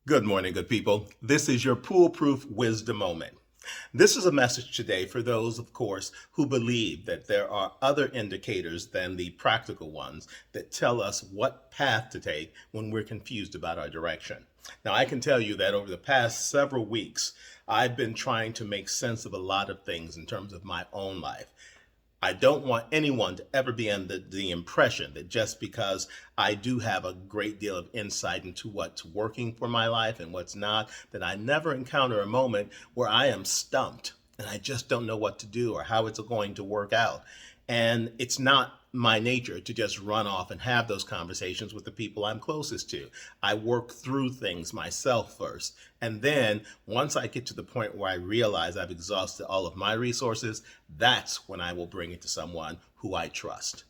Good morning, good people. This is your PooleProof Wisdom moment. This is a message today for those, of course, who believe that there are other indicators than the practical ones that tell us what path to take when we're confused about our direction. Now, I can tell you that over the past several weeks, I've been trying to make sense of a lot of things in terms of my own life. I don't want anyone to ever be under the impression that just because I do have a great deal of insight into what's working for my life and what's not, that I never encounter a moment where I am stumped and I just don't know what to do or how it's going to work out. And it's not my nature to just run off and have those conversations with the people I'm closest to. I work through things myself first. And then once I get to the point where I realize I've exhausted all of my resources, that's when I will bring it to someone who I trust.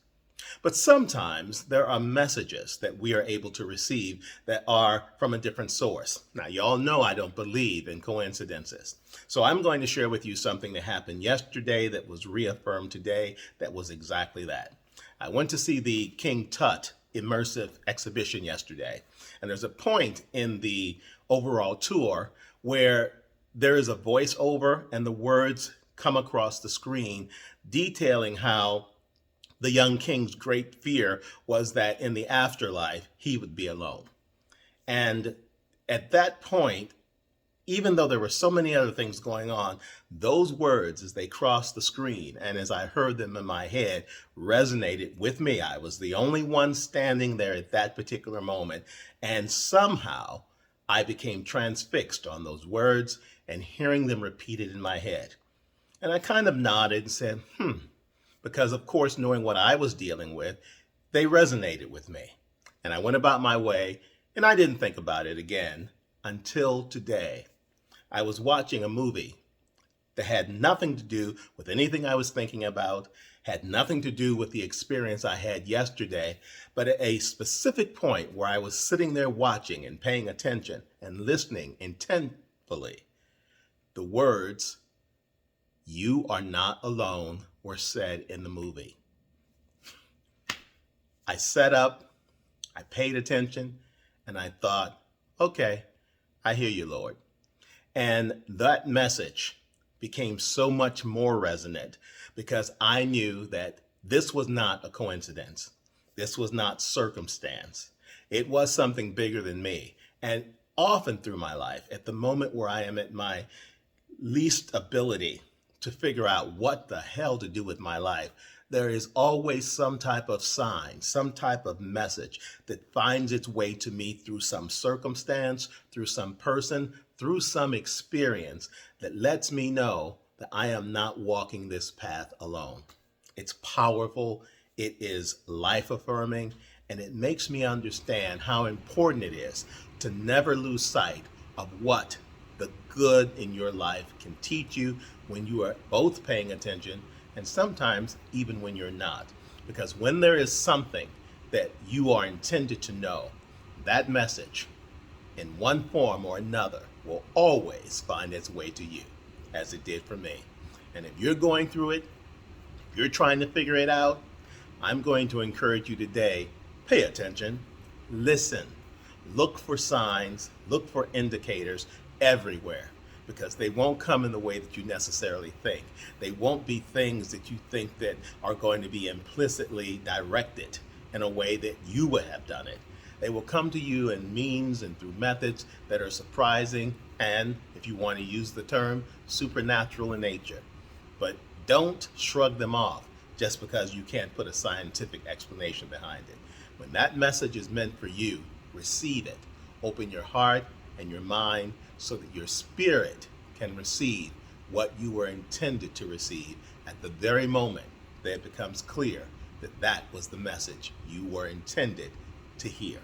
But sometimes there are messages that we are able to receive that are from a different source. Now, y'all know I don't believe in coincidences. So I'm going to share with you something that happened yesterday that was reaffirmed today that was exactly that. I went to see the King Tut immersive exhibition yesterday. And there's a point in the overall tour where there is a voiceover and the words come across the screen detailing how the young king's great fear was that in the afterlife, he would be alone. And at that point, even though there were so many other things going on, those words as they crossed the screen and as I heard them in my head resonated with me. I was the only one standing there at that particular moment. And somehow I became transfixed on those words and hearing them repeated in my head. And I kind of nodded and said, because of course, knowing what I was dealing with, they resonated with me. And I went about my way and I didn't think about it again until today. I was watching a movie that had nothing to do with anything I was thinking about, had nothing to do with the experience I had yesterday, but at a specific point where I was sitting there watching and paying attention and listening intentfully, the words, "You are not alone," were said in the movie. I sat up, I paid attention, and I thought, okay, I hear you, Lord. And that message became so much more resonant because I knew that this was not a coincidence. This was not circumstance. It was something bigger than me. And often through my life, at the moment where I am at my least ability to figure out what the hell to do with my life, there is always some type of sign, some type of message that finds its way to me through some circumstance, through some person, through some experience that lets me know that I am not walking this path alone. It's powerful, it is life affirming, and it makes me understand how important it is to never lose sight of what the good in your life can teach you when you are both paying attention and sometimes even when you're not. Because when there is something that you are intended to know, that message in one form or another will always find its way to you, as it did for me. And if you're going through it, if you're trying to figure it out, I'm going to encourage you today, pay attention, listen, look for signs, look for indicators everywhere, because they won't come in the way that you necessarily think. They won't be things that you think that are going to be implicitly directed in a way that you would have done it. They will come to you in means and through methods that are surprising and, if you want to use the term, supernatural in nature. But don't shrug them off just because you can't put a scientific explanation behind it. When that message is meant for you, receive it. Open your heart and your mind so that your spirit can receive what you were intended to receive at the very moment that it becomes clear that that was the message you were intended to hear.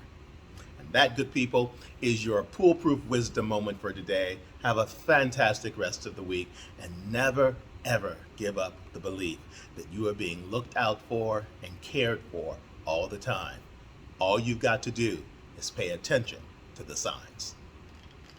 And that, good people, is your PooleProof Wisdom moment for today. Have a fantastic rest of the week and never, ever give up the belief that you are being looked out for and cared for all the time. All you've got to do is pay attention to the signs.